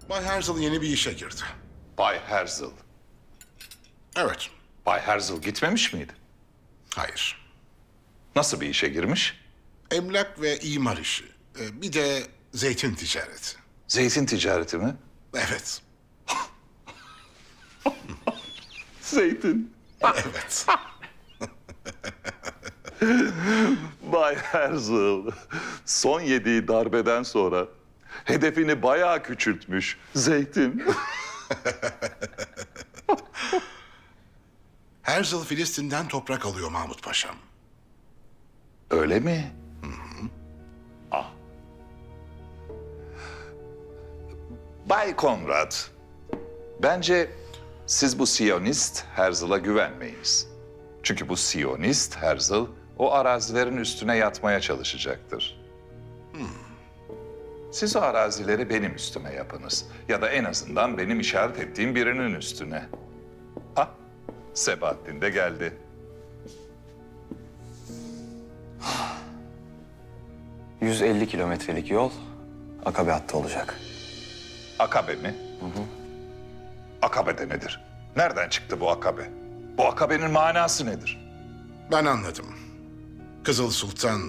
Bay Herzl yeni bir işe girdi. Bay Herzl. Evet, Bay Herzl gitmemiş miydi? hayır. Nasıl bir işe girmiş? Emlak ve imar işi. Bir de zeytin ticareti. Zeytin ticareti mi? Evet, Zeytin. evet. Bay Herzl son yediği darbeden sonra hedefini bayağı küçültmüş. Zeytin. Herzl Filistin'den toprak alıyor Mahmut Paşam. Öyle mi? Ah. Bay Konrad, bence siz bu Siyonist Herzl'a güvenmeyiniz. Çünkü bu Siyonist Herzl o arazilerin üstüne yatmaya çalışacaktır. Siz o arazileri benim üstüme yapınız. Ya da en azından benim işaret ettiğim birinin üstüne. Ah, Sebahattin de geldi. 150 kilometrelik yol Akabe hattı olacak. Akabe mi? Akabe de nedir? Nereden çıktı bu akabe? Bu akabenin manası nedir? Ben anladım. Kızıl Sultan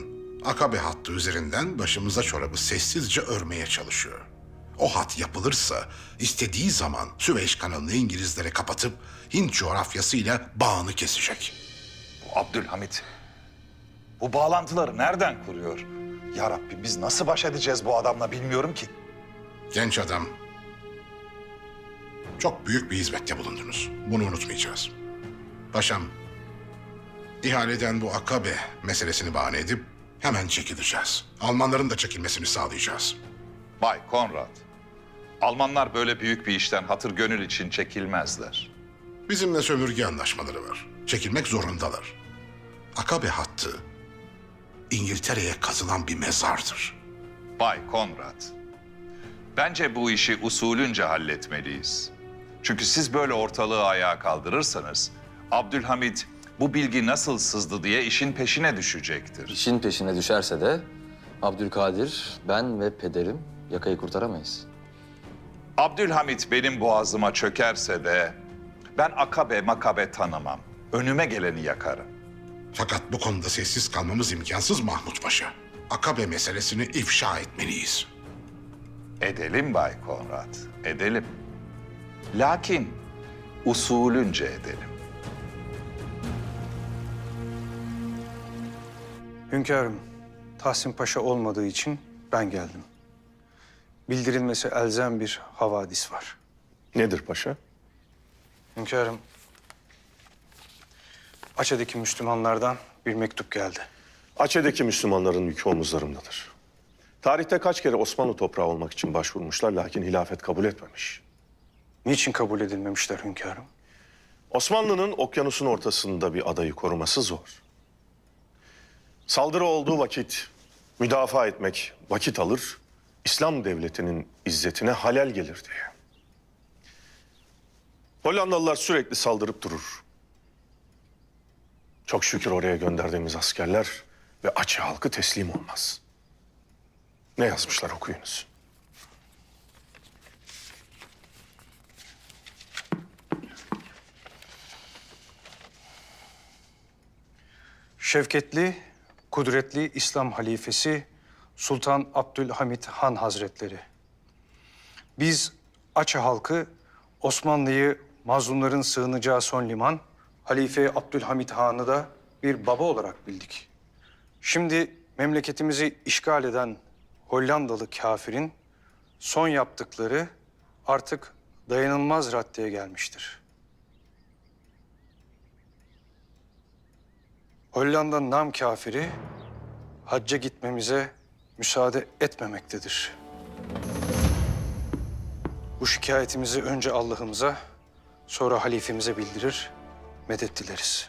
Akabe hattı üzerinden başımıza çorabı sessizce örmeye çalışıyor. O hat yapılırsa istediği zaman Süveyş kanalını İngilizlere kapatıp Hint coğrafyasıyla bağını kesecek. Bu Abdülhamit. Bu bağlantıları nereden kuruyor? Ya Rabbi biz nasıl baş edeceğiz bu adamla bilmiyorum ki. Genç adam, çok büyük bir hizmette bulundunuz. Bunu unutmayacağız. Paşam, ihaleden bu Akabe meselesini bahane edip hemen çekileceğiz. Almanların da çekilmesini sağlayacağız. Bay Konrad, Almanlar böyle büyük bir işten hatır gönül için çekilmezler. Bizimle sömürge anlaşmaları var. Çekilmek zorundalar. Akabe hattı İngiltere'ye kazılan bir mezardır. Bay Konrad, bence bu işi usulünce halletmeliyiz. Çünkü siz böyle ortalığı ayağa kaldırırsanız Abdülhamit bu bilgi nasıl sızdı diye işin peşine düşecektir. İşin peşine düşerse de Abdülkadir, ben ve pederim yakayı kurtaramayız. Abdülhamit benim boğazıma çökerse de ben akabe makabe tanımam. Önüme geleni yakarım. Fakat bu konuda sessiz kalmamız imkansız Mahmut Paşa. Akabe meselesini ifşa etmeliyiz. Edelim Bay Konrad, edelim. Lakin usulünce edelim. Hünkârım, Tahsin Paşa olmadığı için ben geldim. Bildirilmesi elzem bir havadis var. Nedir paşa? Hünkârım, Aça'daki Müslümanlardan bir mektup geldi. Açe'deki Müslümanların yükü omuzlarındadır. Tarihte kaç kere Osmanlı toprağı olmak için başvurmuşlar lakin hilafet kabul etmemiş. Niçin kabul edilmemişler hünkârım? Osmanlı'nın okyanusun ortasında bir adayı koruması zor. Saldırı olduğu vakit müdafaa etmek vakit alır, İslam devletinin izzetine halel gelir diye. Hollandalılar sürekli saldırıp durur. Çok şükür oraya gönderdiğimiz askerler ve Açı halkı teslim olmaz. Ne yazmışlar okuyunuz. Şevketli, kudretli İslam halifesi Sultan Abdülhamit Han Hazretleri. Biz Açı halkı Osmanlı'yı mazlumların sığınacağı son liman, Halife Abdülhamit Han'ı da bir baba olarak bildik. Şimdi memleketimizi işgal eden Hollandalı kafirin son yaptıkları artık dayanılmaz raddeye gelmiştir. Hollanda nam kafiri hacca gitmemize müsaade etmemektedir. Bu şikayetimizi önce Allah'ımıza, sonra halifemize bildirir, medet dileriz.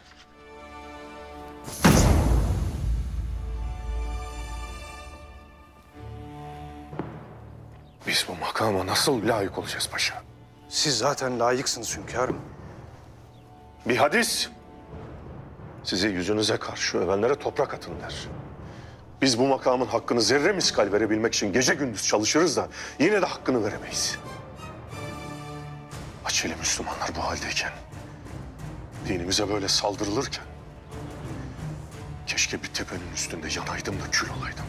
Biz bu makama nasıl layık olacağız paşa? Siz zaten layıksınız hünkârım. Bir hadis. Sizi yüzünüze karşı övenlere toprak atın der. Biz bu makamın hakkını zerre miskal verebilmek için gece gündüz çalışırız da yine de hakkını veremeyiz. Fenerbahçeli Müslümanlar bu haldeyken, dinimize böyle saldırılırken, keşke bir tepenin üstünde yanaydım da kül olaydım.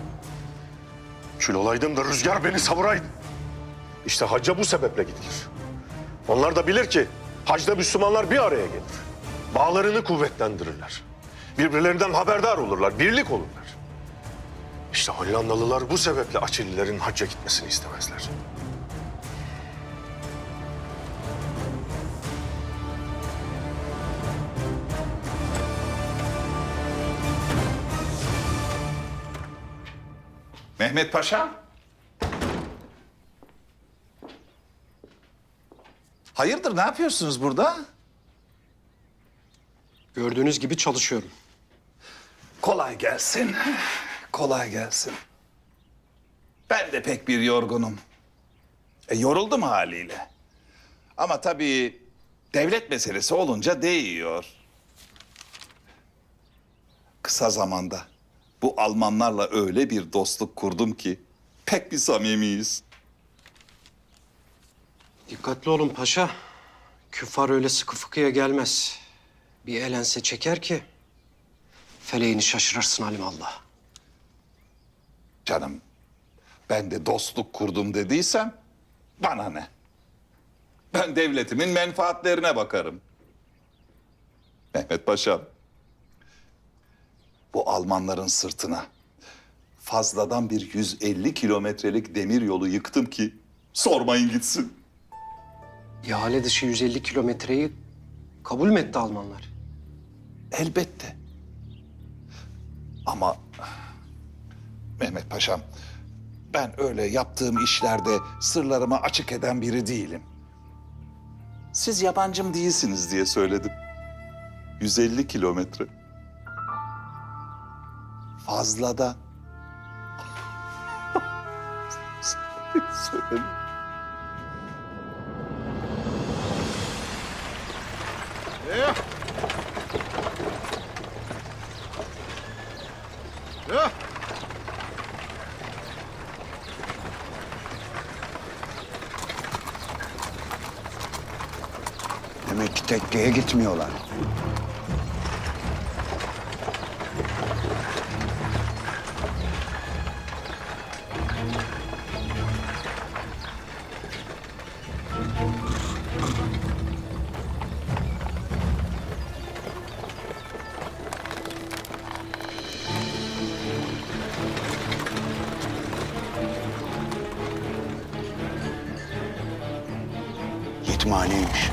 Kül olaydım da rüzgar beni savuraydı. İşte hacca bu sebeple gidilir. Onlar da bilir ki hacda Müslümanlar bir araya gelir. Bağlarını kuvvetlendirirler. Birbirlerinden haberdar olurlar, birlik olurlar. İşte Hollandalılar bu sebeple Açililerin hacca gitmesini istemezler. Mehmet Paşa? Hayırdır, ne yapıyorsunuz burada? Gördüğünüz gibi çalışıyorum. Kolay gelsin. Kolay gelsin. Ben de pek bir yorgunum. Yoruldum haliyle. Ama tabii devlet meselesi olunca değiyor. Kısa zamanda bu Almanlarla öyle bir dostluk kurdum ki pek bir samimiyiz. Dikkatli olun paşa. Küffar öyle sıkı fıkıya gelmez. Bir elense çeker ki feleğini şaşırırsın alimallah. Canım, ben de dostluk kurdum dediysem bana ne? Ben devletimin menfaatlerine bakarım. Mehmet Paşam, bu Almanların sırtına fazladan bir 150 kilometrelik demir yolu yıktım ki sormayın gitsin. İhale dışı 150 kilometreyi kabul mü etti Almanlar? Elbette. Ama Mehmet Paşam, ben öyle yaptığım işlerde sırlarımı açık eden biri değilim. Siz yabancım değilsiniz diye söyledim. 150 kilometre. Fazladan. Söyle. Demek ki tekkeye gitmiyorlar. Yetimhaneymiş.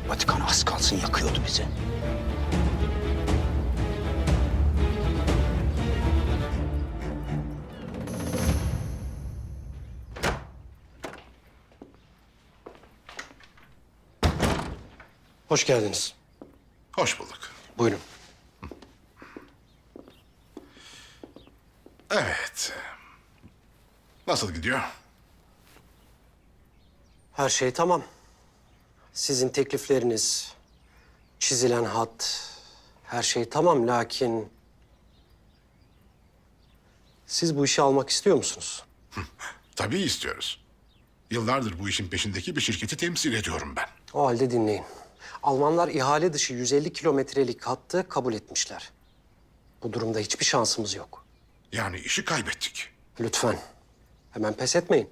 Vatikan az kalsın yakıyordu bizi. Hoş geldiniz. Hoş bulduk. Buyurun. Evet. Nasıl gidiyor? Her şey tamam. Sizin teklifleriniz, çizilen hat, her şey tamam lakin... Siz bu işi almak istiyor musunuz? Tabii istiyoruz. Yıllardır bu işin peşindeki bir şirketi temsil ediyorum ben. O halde dinleyin. Almanlar ihale dışı 150 kilometrelik hattı kabul etmişler. Bu durumda hiçbir şansımız yok. Yani işi kaybettik. Lütfen. Hemen pes etmeyin.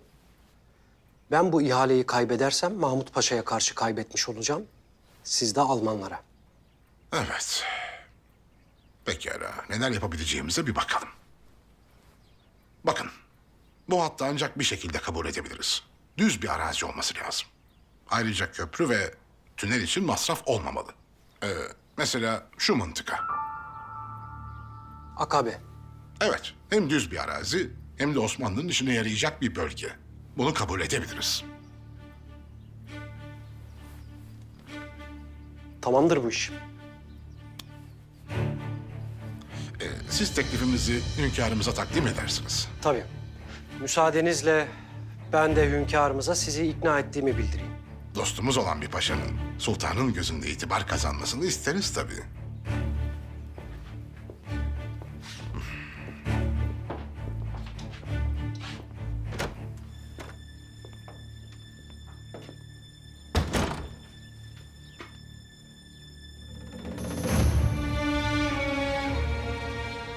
Ben bu ihaleyi kaybedersem Mahmut Paşa'ya karşı kaybetmiş olacağım. Siz de Almanlara. Evet. Pekala. Neler yapabileceğimize bir bakalım. Bakın. Bu hattı ancak bir şekilde kabul edebiliriz. Düz bir arazi olması lazım. Ayrıca köprü ve tünel için masraf olmamalı. Mesela şu mıntıka. Akabe. Evet. Hem düz bir arazi hem de Osmanlı'nın işine yarayacak bir bölge. Bunu kabul edebiliriz. Tamamdır bu iş. Siz teklifimizi hünkârımıza takdim edersiniz. Tabii. Müsaadenizle ben de hünkârımıza sizi ikna ettiğimi bildireyim. Dostumuz olan bir paşanın sultanın gözünde itibar kazanmasını isteriz tabii.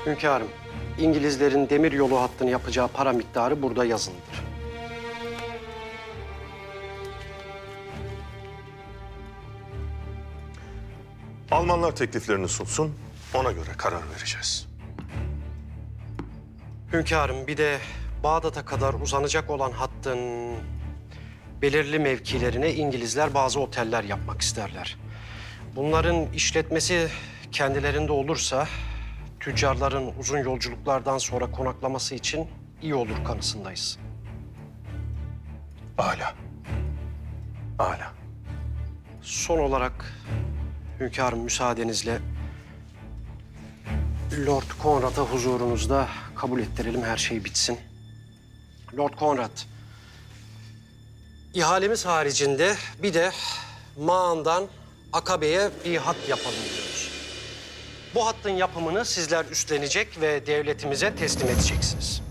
Hünkârım, İngilizlerin demiryolu hattını yapacağı para miktarı burada yazılıdır. Almanlar tekliflerini sunsun, ona göre karar vereceğiz. Hünkârım, bir de Bağdat'a kadar uzanacak olan hattın belirli mevkilerine İngilizler bazı oteller yapmak isterler. Bunların işletmesi kendilerinde olursa tüccarların uzun yolculuklardan sonra konaklaması için iyi olur kanısındayız. Âlâ. Âlâ. Son olarak hünkârım müsaadenizle Lord Conrad'a huzurunuzda kabul ettirelim, her şey bitsin. Lord Conrad, ihalemiz haricinde bir de Mağan'dan Akabe'ye bir hat yapalım diyoruz. Bu hattın yapımını sizler üstlenecek ve devletimize teslim edeceksiniz.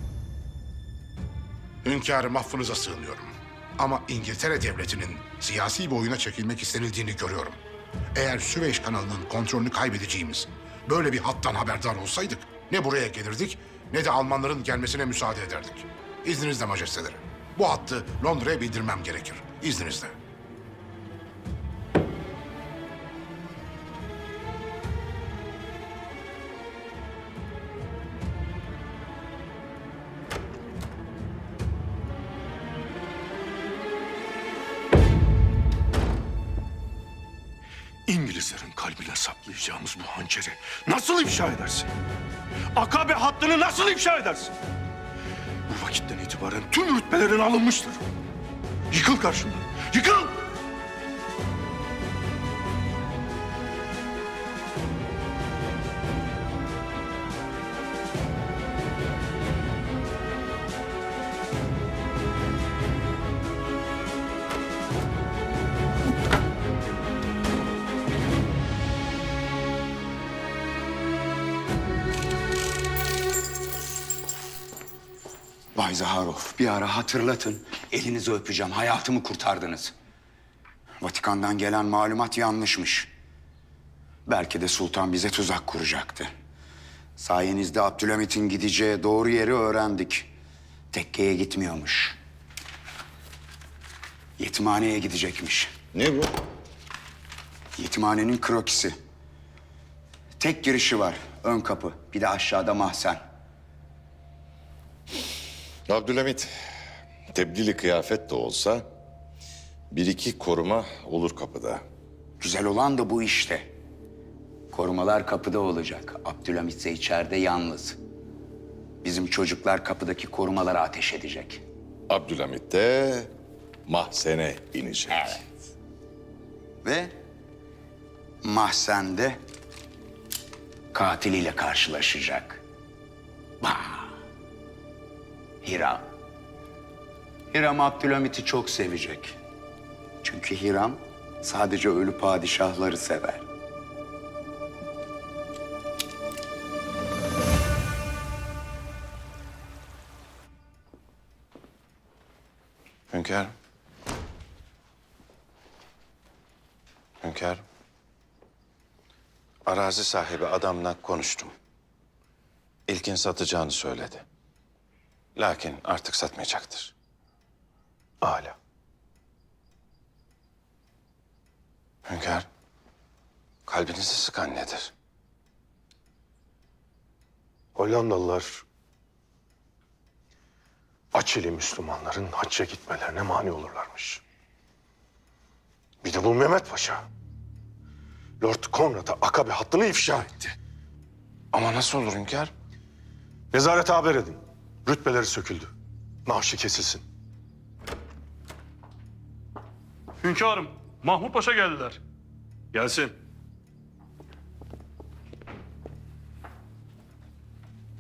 Hünkârım, affınıza sığınıyorum. Ama İngiltere Devleti'nin siyasi bir oyuna çekilmek istenildiğini görüyorum. Eğer Süveyş kanalının kontrolünü kaybedeceğimiz böyle bir hattan haberdar olsaydık, ne buraya gelirdik ne de Almanların gelmesine müsaade ederdik. İzninizle majesteleri. Bu hattı Londra'ya bildirmem gerekir. İzninizle. İngilizlerin kalbine saplayacağımız bu hançeri nasıl ifşa edersin? Akabe hattını nasıl ifşa edersin? Bu vakitten itibaren tüm rütbelerin alınmıştır. Yıkıl karşımdan, yıkıl! Bay Zaharov, bir ara hatırlatın. Elinizi öpeceğim. Hayatımı kurtardınız. Vatikan'dan gelen malumat yanlışmış. Belki de sultan bize tuzak kuracaktı. Sayenizde Abdülhamit'in gideceği doğru yeri öğrendik. Tekkeye gitmiyormuş. Yetimhaneye gidecekmiş. Ne bu? Yetimhanenin krokisi. Tek girişi var. Ön kapı. Bir de aşağıda mahzen. Abdülhamit, tebdili kıyafet de olsa bir iki koruma olur kapıda. Güzel olan da bu işte. Korumalar kapıda olacak. Abdülhamit ise içeride yalnız. Bizim çocuklar kapıdaki korumalara ateş edecek. Abdülhamit de mahzene inecek. Ve mahzende katiliyle karşılaşacak. Bah! Hiram. Hiram Abdülhamit'i çok sevecek. Çünkü Hiram sadece ölü padişahları sever. Hünkârım. Hünkârım. Arazi sahibi adamla konuştum. İlkin satacağını söyledi. Lakin artık satmayacaktır. Âlâ. Hünkârım, kalbinizi sıkan nedir? Hollandalılar Açili Müslümanların hacca gitmelerine mani olurlarmış. Bir de bu Mehmet Paşa Lord Conrad'a Akabe hattını ifşa etti. Ama nasıl olur hünkârım? Nezarete haber edin. Rütbeleri söküldü. Maaşı kesilsin. Hünkârım, Mahmut Paşa geldiler. Gelsin.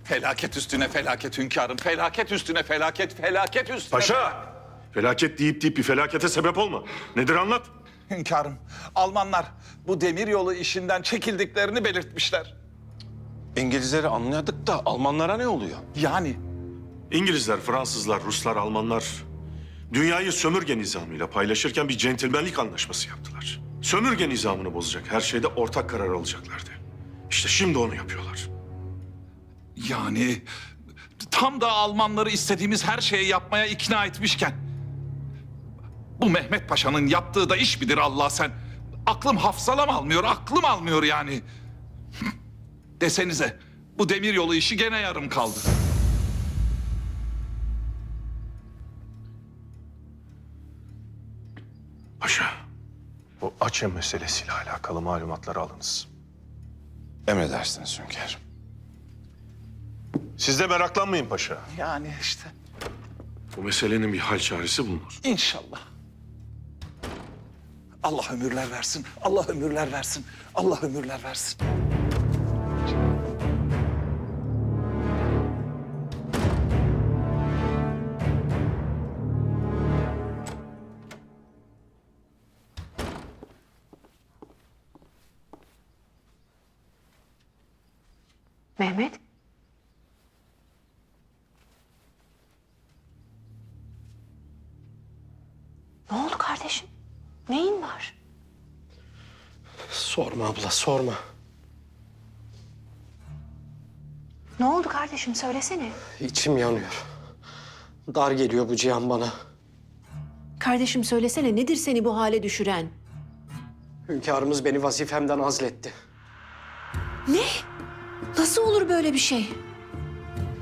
Felaket üstüne felaket hünkârım. Felaket üstüne felaket, felaket üstüne... Paşa! Felaket deyip bir felakete sebep olma. Nedir anlat. Hünkârım, Almanlar bu demiryolu işinden çekildiklerini belirtmişler. İngilizleri anladık da Almanlara ne oluyor? Yani İngilizler, Fransızlar, Ruslar, Almanlar dünyayı sömürge nizamıyla paylaşırken bir centilmenlik anlaşması yaptılar. Sömürge nizamını bozacak her şeyde ortak karar alacaklardı. İşte şimdi onu yapıyorlar. Yani tam da Almanları istediğimiz her şeyi yapmaya ikna etmişken... Bu Mehmet Paşa'nın yaptığı da iş midir Allah sen? Aklım hafsalam almıyor, aklım almıyor yani. Desenize, bu demiryolu işi gene yarım kaldı. Paşa, bu Acem meselesiyle alakalı malumatları alınız. Emredersiniz hünkârım. Siz de meraklanmayın paşa. Yani işte. Bu meselenin bir hal çaresi bulunur. İnşallah. Allah ömürler versin, Allah ömürler versin, Allah ömürler versin. Mehmet? Ne oldu kardeşim? Neyin var? Sorma abla, sorma. Ne oldu kardeşim? Söylesene. İçim yanıyor. Dar geliyor bu Cihan bana. Kardeşim söylesene. Nedir seni bu hale düşüren? Hünkârımız beni vazifemden azletti. Ne? Nasıl olur böyle bir şey?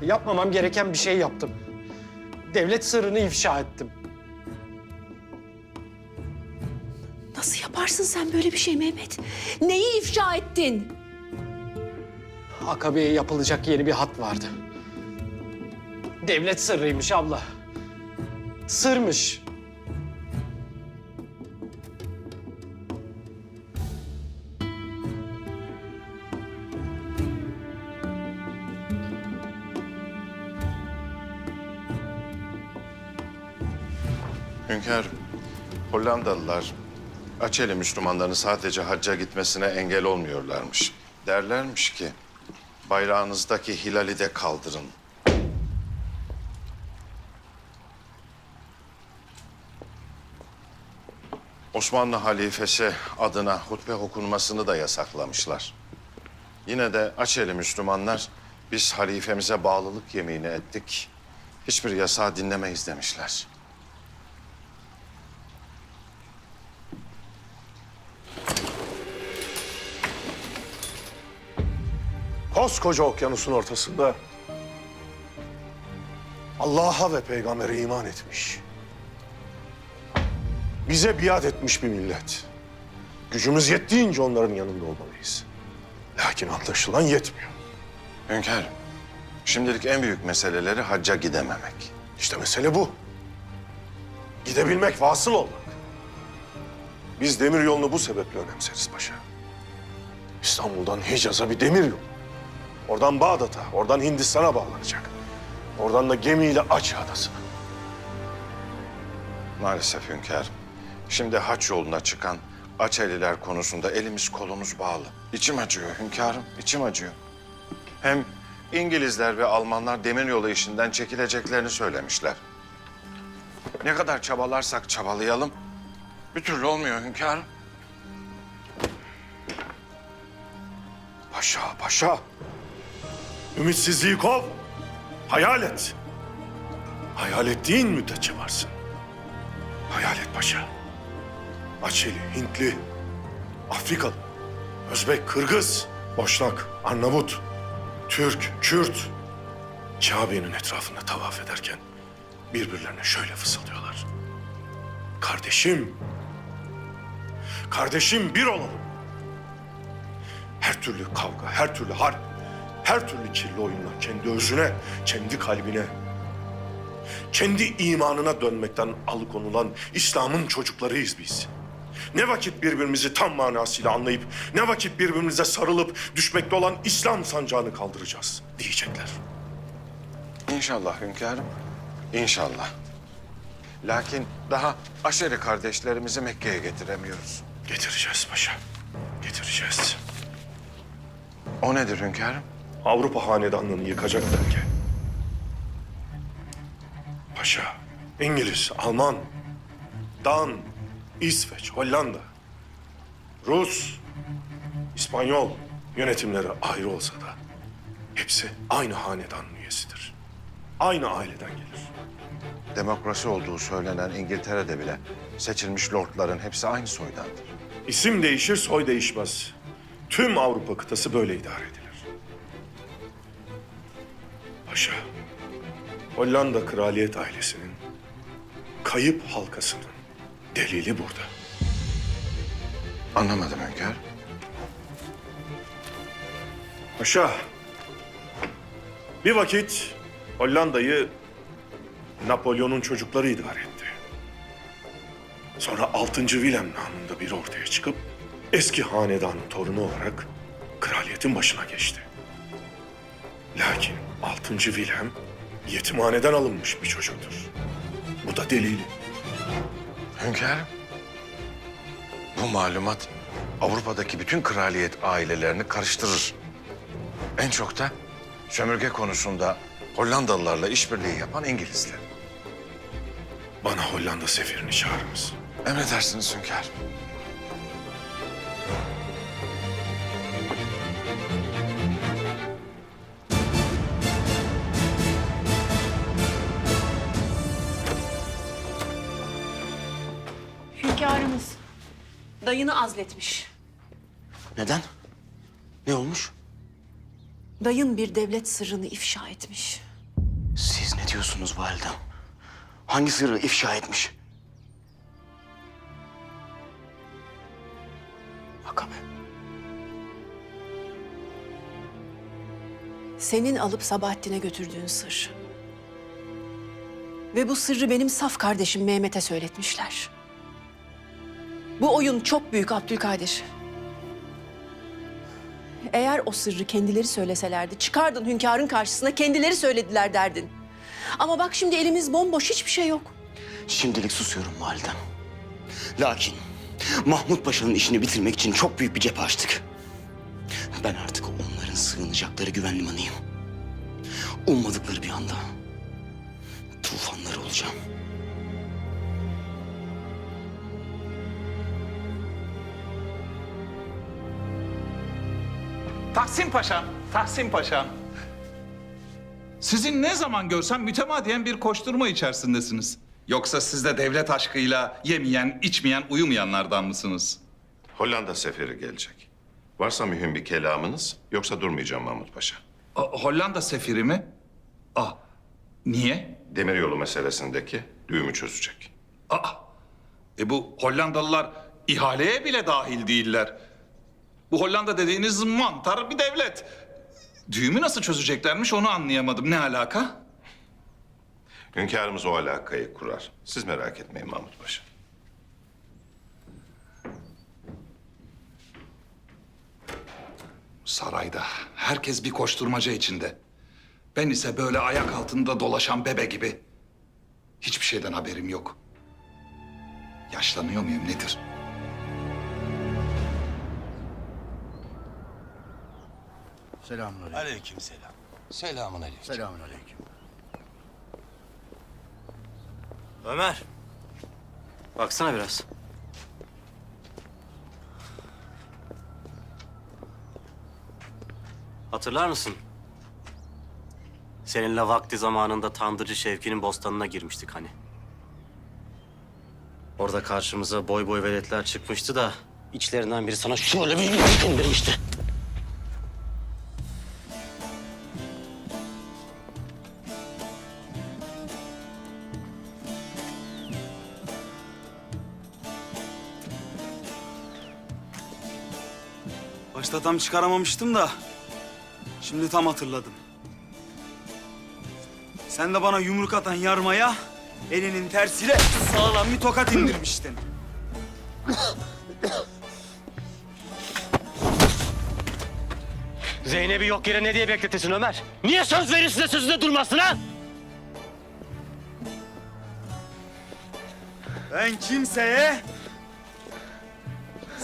Yapmamam gereken bir şey yaptım. Devlet sırrını ifşa ettim. Nasıl yaparsın sen böyle bir şey Mehmet? Neyi ifşa ettin? Akabe'ye yapılacak yeni bir hat vardı. Devlet sırrıymış abla. Sırmış. Hünkârım, Hollandalılar Açeli Müslümanların sadece hacca gitmesine engel olmuyorlarmış. Derlermiş ki bayrağınızdaki hilali de kaldırın. Osmanlı halifesi adına hutbe okunmasını da yasaklamışlar. Yine de Açeli Müslümanlar biz halifemize bağlılık yemini ettik. Hiçbir yasağı dinlemeyiz demişler. Koskoca okyanusun ortasında Allah'a ve peygambere iman etmiş, bize biat etmiş bir millet. Gücümüz yettiğince onların yanında olmalıyız. Lakin anlaşılan yetmiyor. Hünkârım, şimdilik en büyük meseleleri hacca gidememek. İşte mesele bu. Gidebilmek, vasıl olmak. Biz demir yolunu bu sebeple önemseriz paşa. İstanbul'dan Hicaz'a bir demir yolu. Oradan Bağdat'a, oradan Hindistan'a bağlanacak. Oradan da gemiyle Acı Adası'na. Maalesef hünkârım. Şimdi haç yoluna çıkan Açeliler konusunda elimiz kolumuz bağlı. İçim acıyor hünkârım, içim acıyor. Hem İngilizler ve Almanlar demiryolu işinden çekileceklerini söylemişler. Ne kadar çabalarsak çabalayalım, bir türlü olmuyor hünkârım. Paşa, paşa. Ümitsizliği kov. Hayal et. Hayal ettiğin müddetçe varsın. Hayal et paşa. Açeli, Hintli, Afrikalı, Özbek, Kırgız, Boşnak, Arnavut, Türk, Kürt, Kabe'nin etrafında tavaf ederken birbirlerine şöyle fısıldıyorlar. Kardeşim, kardeşim bir olalım. Her türlü kavga, her türlü harp, her türlü kirli oyunla kendi özüne, kendi kalbine, kendi imanına dönmekten alıkonulan İslam'ın çocuklarıyız biz. Ne vakit birbirimizi tam manasıyla anlayıp, ne vakit birbirimize sarılıp düşmekte olan İslam sancağını kaldıracağız diyecekler. İnşallah hünkârım, inşallah. Lakin daha Aşeri kardeşlerimizi Mekke'ye getiremiyoruz. Getireceğiz paşa, getireceğiz. O nedir hünkârım? Avrupa hanedanlığını yıkacak belge. Paşa, İngiliz, Alman, Dan, İsveç, Hollanda, Rus, İspanyol yönetimleri ayrı olsa da Hepsi aynı hanedan üyesidir. Aynı aileden gelir. Demokrasi olduğu söylenen İngiltere'de bile seçilmiş lordların hepsi aynı soydandır. İsim değişir, soy değişmez. Tüm Avrupa kıtası böyle idare edilir. Paşa, Hollanda kraliyet ailesinin kayıp halkasının delili burada. Anlamadım hünkâr. Paşa, bir vakit Hollanda'yı Napolyon'un çocukları idare etti. Sonra 6. Wilhelm namında biri ortaya çıkıp eski hanedanın torunu olarak kraliyetin başına geçti. Lakin 6. Wilhelm yetimhaneden alınmış bir çocuktur. Bu da delili. Hünkârım, bu malumat Avrupa'daki bütün kraliyet ailelerini karıştırır. En çok da sömürge konusunda Hollandalılarla işbirliği yapan İngilizler. Bana Hollanda sefirini çağırınız. Emredersiniz hünkârım. Hünkârımız dayını azletmiş. Neden? Ne olmuş? Dayın bir devlet sırrını ifşa etmiş. Siz ne diyorsunuz validem? Hangi sırrı ifşa etmiş? Akabe. Senin alıp Sabahattin'e götürdüğün sır. Ve bu sırrı benim saf kardeşim Mehmet'e söyletmişler. Bu oyun çok büyük Abdülkadir. Eğer o sırrı kendileri söyleselerdi, çıkardın hünkârın karşısına kendileri söylediler derdin. Ama bak şimdi elimiz bomboş, hiçbir şey yok. Şimdilik susuyorum validem. Lakin Mahmut Paşa'nın işini bitirmek için çok büyük bir cephe açtık. Ben artık onların sığınacakları güven limanıyım. Ummadıkları bir anda tufanlar olacağım. Tahsin Paşam, Tahsin Paşam. Sizin ne zaman görsem mütemadiyen bir koşturma içerisindesiniz. Yoksa siz de devlet aşkıyla yemeyen, içmeyen, uyumayanlardan mısınız? Hollanda seferi gelecek. Varsa mühim bir kelamınız, yoksa durmayacağım Mahmut Paşa. Hollanda sefiri mi? Niye? Demiryolu meselesindeki düğümü çözecek. Bu Hollandalılar ihaleye bile dahil değiller. Bu Hollanda dediğiniz mantar bir devlet. Düğümü nasıl çözeceklermiş onu anlayamadım. Ne alaka? Hünkârımız o alakayı kurar. Siz merak etmeyin Mahmut Paşa. Sarayda herkes bir koşturmaca içinde. Ben ise böyle ayak altında dolaşan bebe gibi. Hiçbir şeyden haberim yok. Yaşlanıyor muyum nedir? Selamünaleyküm. Aleykümselam. Selamünaleyküm. Selamünaleyküm. Ömer. Baksana biraz. Hatırlar mısın? Seninle vakti zamanında Tandırcı Şevki'nin bostanına girmiştik hani. Orada karşımıza boy boy veletler çıkmıştı da içlerinden biri sana şöyle bir yumruk indirmişti. Başta tam çıkaramamıştım da şimdi tam hatırladım. Sen de bana yumruk atan yarmaya elinin tersiyle sağlam bir tokat indirmiştin. Zeynep'i yok yere ne diye bekletesin Ömer? Niye söz verirsin de sözünde durmasın ha? Ben kimseye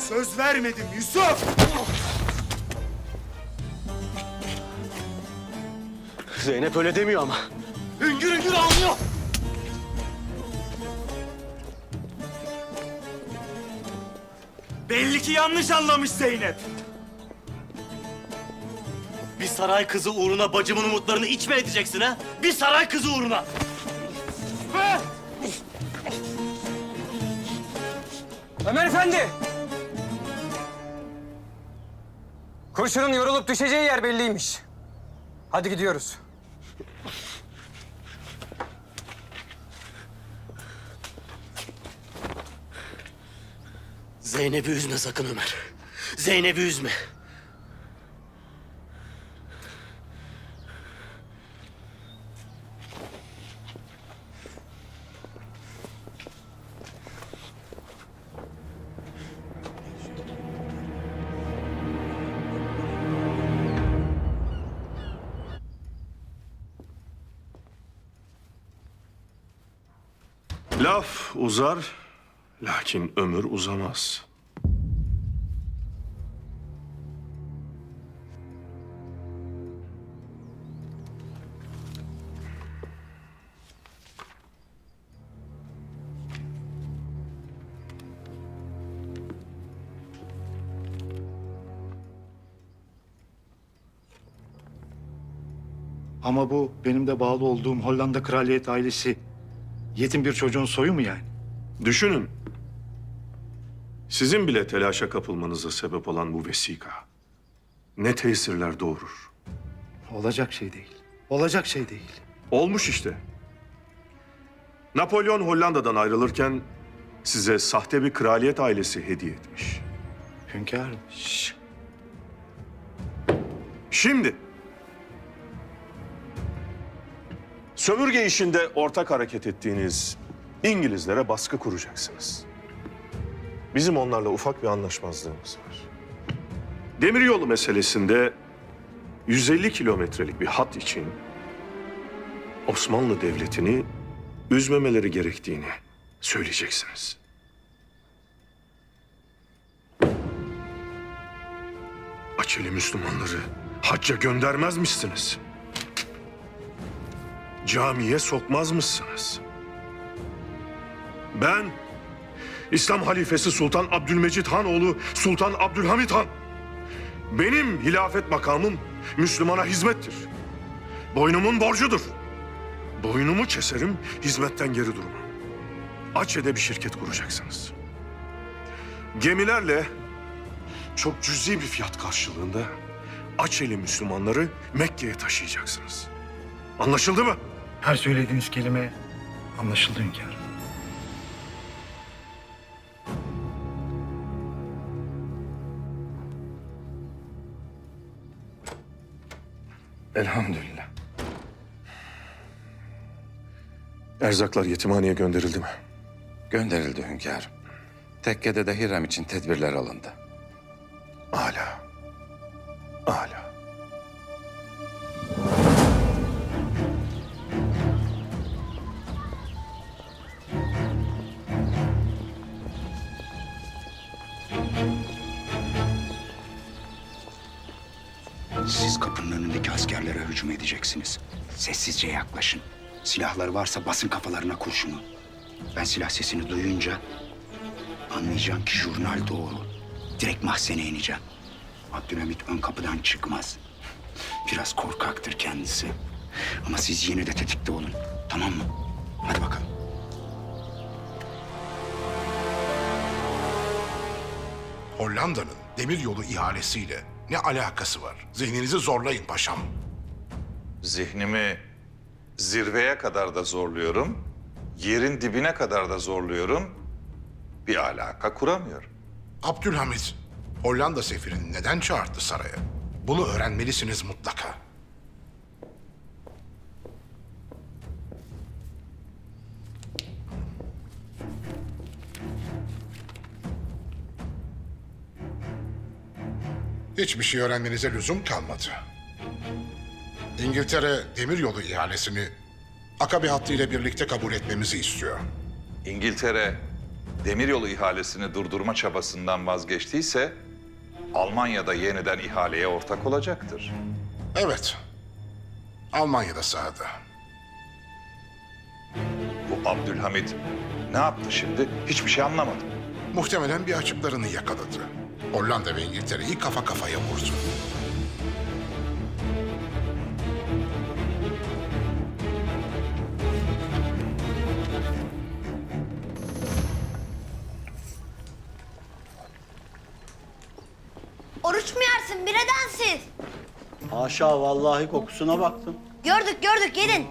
söz vermedim Yusuf. Zeynep öyle demiyor ama. Hüngür hüngür ağlıyor. Belli ki yanlış anlamış Zeynep. Bir saray kızı uğruna bacımın umutlarını iç mi edeceksin ha? Bir saray kızı uğruna. Ömer Efendi! Kurşunun yorulup düşeceği yer belliymiş. Hadi gidiyoruz. Zeynep'i üzme sakın Ömer. Zeynep'i üzme. Laf uzar, lakin ömür uzamaz. Ama bu benim de bağlı olduğum Hollanda kraliyet ailesi yetim bir çocuğun soyu mu yani? Düşünün. Sizin bile telaşa kapılmanıza sebep olan bu vesika ne tesirler doğurur. Olacak şey değil. Olacak şey değil. Olmuş işte. Napolyon Hollanda'dan ayrılırken size sahte bir kraliyet ailesi hediye etmiş. Hünkârım. Şimdi sömürge işinde ortak hareket ettiğiniz İngilizlere baskı kuracaksınız. Bizim onlarla ufak bir anlaşmazlığımız var. Demiryolu meselesinde 150 kilometrelik bir hat için Osmanlı Devleti'ni üzmemeleri gerektiğini söyleyeceksiniz. Açeli Müslümanları hacca göndermezmişsiniz. Camiye sokmazmışsınız. Ben İslam halifesi Sultan Abdülmecid Han oğlu Sultan Abdülhamit Han. Benim hilafet makamım Müslümana hizmettir. Boynumun borcudur. Boynumu keserim, hizmetten geri durmam. Aceh'de bir şirket kuracaksınız. Gemilerle çok cüzi bir fiyat karşılığında Acehli Müslümanları Mekke'ye taşıyacaksınız. Anlaşıldı mı? Her söylediğiniz kelime anlaşıldı hünkârım. Elhamdülillah. Erzaklar yetimhaneye gönderildi mi? Gönderildi hünkârım. Tekkede de Hürrem için tedbirler alındı. Âlâ. Âlâ. Siz kapının önündeki askerlere hücum edeceksiniz. Sessizce yaklaşın. Silahları varsa basın kafalarına kurşunu. Ben silah sesini duyunca anlayacağım ki jurnal doğru. Direkt mahzene ineceğim. Abdülhamit ön kapıdan çıkmaz. Biraz korkaktır kendisi. Ama siz yine de tetikte olun. Tamam mı? Hadi bakalım. Hollanda'nın demiryolu ihalesiyle ne alakası var? Zihninizi zorlayın paşam. Zihnimi zirveye kadar da zorluyorum, yerin dibine kadar da zorluyorum. Bir alaka kuramıyorum. Abdülhamit, Hollanda sefirini neden çağırdı saraya? Bunu öğrenmelisiniz mutlaka. Hiçbir şey öğrenmenize lüzum kalmadı. İngiltere demiryolu ihalesini Akabe hattı ile birlikte kabul etmemizi istiyor. İngiltere demiryolu ihalesini durdurma çabasından vazgeçtiyse Almanya'da yeniden ihaleye ortak olacaktır. Evet, Almanya'da sahada. Bu Abdülhamit ne yaptı şimdi? Hiçbir şey anlamadım. Muhtemelen bir açıklarını yakaladı. Hollanda ve İngiltere'yi kafa kafaya vurdu. baksın bir nedensiz. Haşa vallahi kokusuna baktım. Gördük gelin.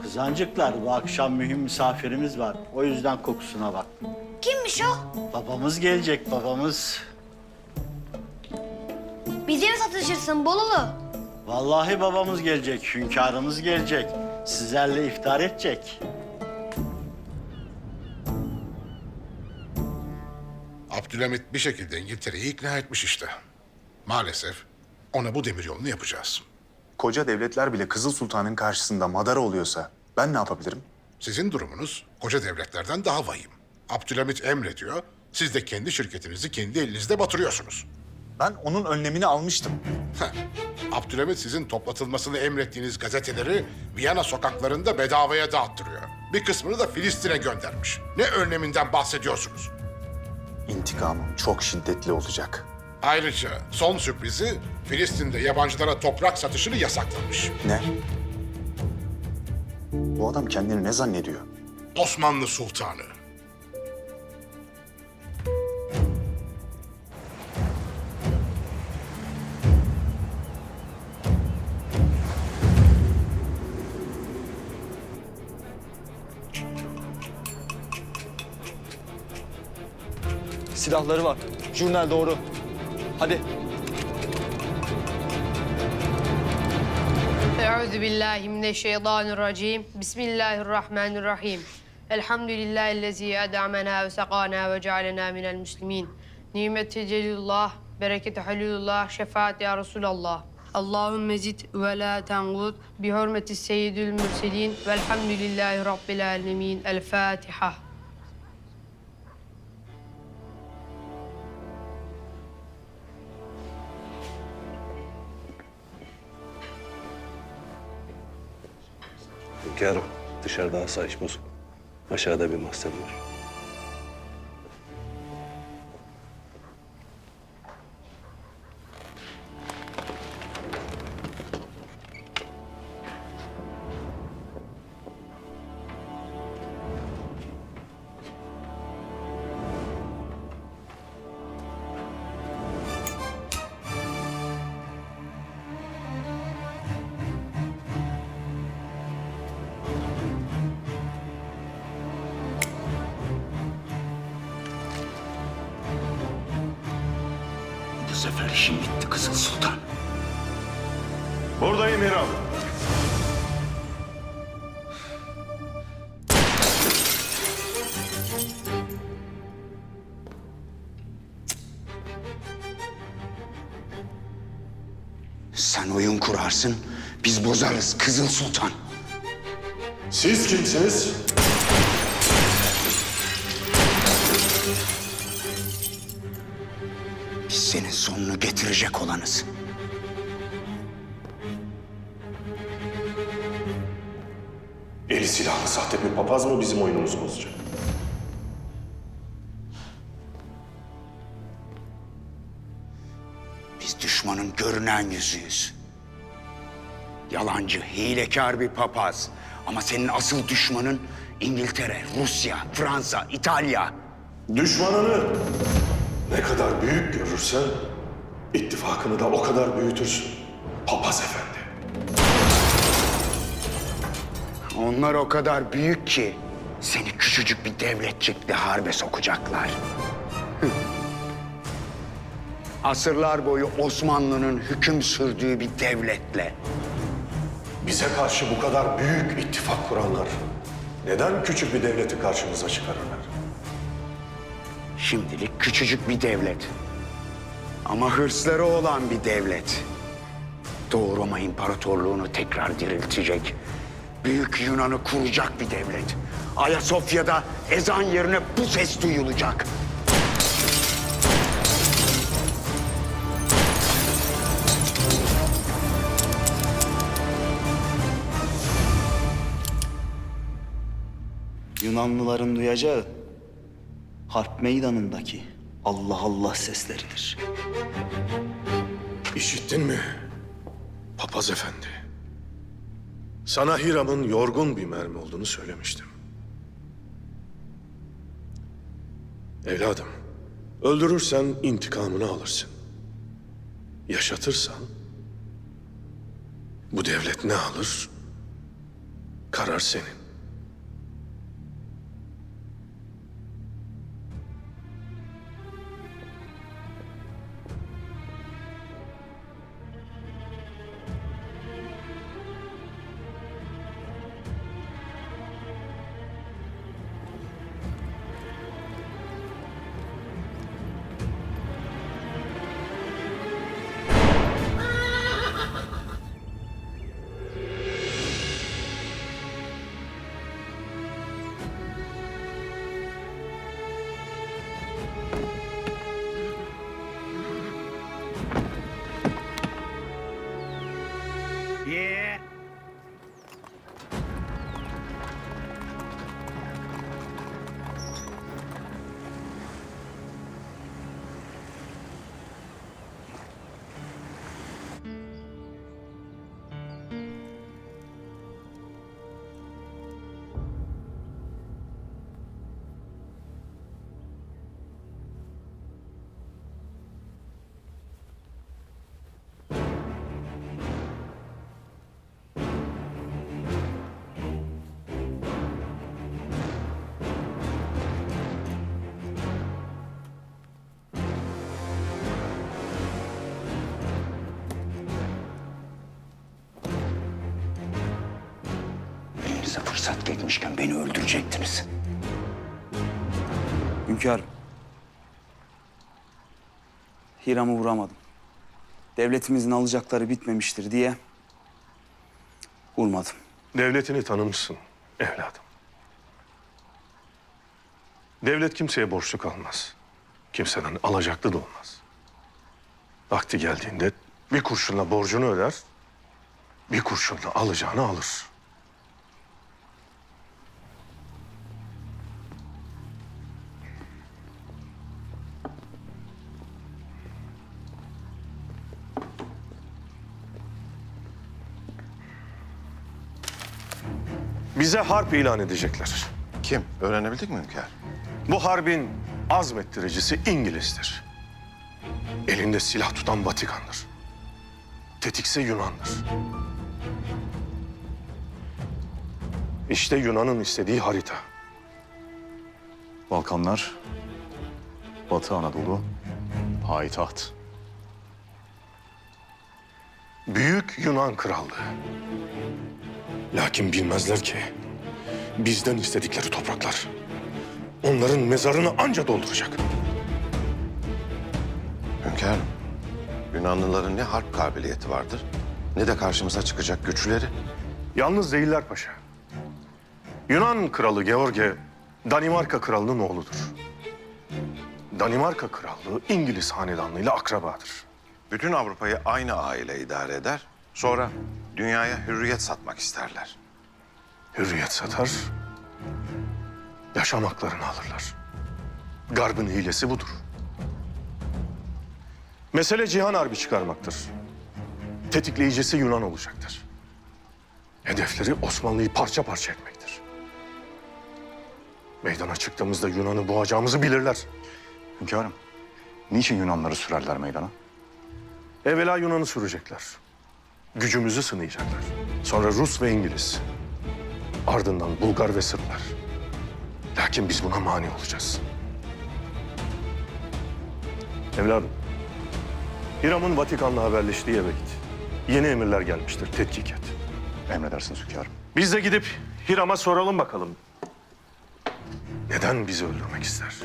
Kızancıklar bu akşam mühim misafirimiz var. O yüzden kokusuna baktım. Kimmiş o? Babamız gelecek babamız. Bize mi satışırsın Bolulu? Vallahi babamız gelecek, hünkârımız gelecek. Sizlerle iftar edecek. Abdülhamit bir şekilde İngiltere'yi ikna etmiş işte. Maalesef ona bu demiryolunu yapacağız. Koca devletler bile Kızıl Sultan'ın karşısında madara oluyorsa ben ne yapabilirim? Sizin durumunuz koca devletlerden daha vahim. Abdülhamit emrediyor, siz de kendi şirketinizi kendi elinizde batırıyorsunuz. Ben onun önlemini almıştım. Abdülhamit sizin toplatılmasını emrettiğiniz gazeteleri Viyana sokaklarında bedavaya dağıttırıyor. Bir kısmını da Filistin'e göndermiş. Ne önleminden bahsediyorsunuz? İntikamım çok şiddetli olacak. Ayrıca son sürprizi Filistin'de yabancılara toprak satışını yasaklamış. Ne? Bu adam kendini ne zannediyor? Osmanlı Sultanı. Silahları var. Jurnal doğru. Hadi. Euzubillahimineşşeytanirracim. Bismillahirrahmanirrahim. Elhamdülillahillezî ed'amena ve sekâna ve cealena minel müslimîn. Nimeti celilullah, bereketi halilullah, şefaat ya Resulallah. Allahümme zid ve la tengut bi hürmeti seyyidül mürselin velhamdülillahi rabbil alemin. El Fatiha. Hünkârım, dışarıda asayiş bozuk. Aşağıda bir mahzen var. Bu sefer işim bitti Kızıl Sultan. Buradayım Hiram. Sen oyun kurarsın, biz bozarız Kızıl Sultan. Siz kimsiniz? Biz senin sonunu getirecek olanız. Eli silahlı sahte bir papaz mı bizim oyunumuzu bozacak? Biz düşmanın görünen yüzüyüz. Yalancı, hilekar bir papaz. Ama senin asıl düşmanın İngiltere, Rusya, Fransa, İtalya. Düşmanını ne kadar büyük görürsen ittifakını da o kadar büyütürsün. Papaz efendi. Onlar o kadar büyük ki seni küçücük bir devletçikle harbe sokacaklar. Asırlar boyu Osmanlı'nın hüküm sürdüğü bir devletle. Bize karşı bu kadar büyük ittifak kuranlar neden küçük bir devleti karşımıza çıkarırlar? Şimdilik küçücük bir devlet. Ama hırsları olan bir devlet. Doğu Roma İmparatorluğunu tekrar diriltecek. Büyük Yunan'ı kuracak bir devlet. Ayasofya'da ezan yerine bu ses duyulacak. Yunanlıların duyacağı harp meydanındaki Allah Allah sesleridir. İşittin mi papaz efendi? Sana Hiram'ın yorgun bir mermi olduğunu söylemiştim. Evladım, öldürürsen intikamını alırsın. yaşatırsan bu devlet ne alır? Karar senin. Elinize fırsat geçmişken beni öldürecektiniz. Hünkârım. Hiram'ı vuramadım. Devletimizin alacakları bitmemiştir diye vurmadım. Devletini tanımışsın evladım. Devlet kimseye borçlu kalmaz. Kimseden alacaklı da olmaz. Vakti geldiğinde bir kurşunla borcunu öder, bir kurşunla alacağını alır. Bize harp ilan edecekler. Kim? Öğrenebildik mi hünkâr? Bu harbin azmettiricisi İngiliz'dir. Elinde silah tutan Vatikan'dır. Tetikse Yunan'dır. İşte Yunan'ın istediği harita. Balkanlar, Batı Anadolu, payitaht. Büyük Yunan Krallığı. Lakin bilmezler ki bizden istedikleri topraklar onların mezarını anca dolduracak. Hünkârım, Yunanlıların ne harp kabiliyeti vardır ne de karşımıza çıkacak güçleri. Yalnız değiller paşa. Yunan kralı George, Danimarka kralının oğludur. Danimarka krallığı İngiliz hanedanlığıyla akrabadır. Bütün Avrupa'yı aynı aile idare eder. Sonra dünyaya hürriyet satmak isterler. Hürriyet satar, yaşam haklarını alırlar. Garbın hilesi budur. Mesele cihan harbi çıkarmaktır. Tetikleyicisi Yunan olacaktır. Hedefleri Osmanlı'yı parça parça etmektir. Meydana çıktığımızda Yunan'ı boğacağımızı bilirler. Hünkârım, niçin Yunanları sürerler meydana? Evvela Yunan'ı sürecekler. Gücümüzü sınayacaklar. Sonra Rus ve İngiliz. Ardından Bulgar ve Sırplar. Lakin biz buna mani olacağız. Evladım, Hiram'ın Vatikan'la haberleştiği eve git. Yeni emirler gelmiştir, tetkik et. Emredersiniz hünkârım. Biz de gidip Hiram'a soralım bakalım. Neden bizi öldürmek ister?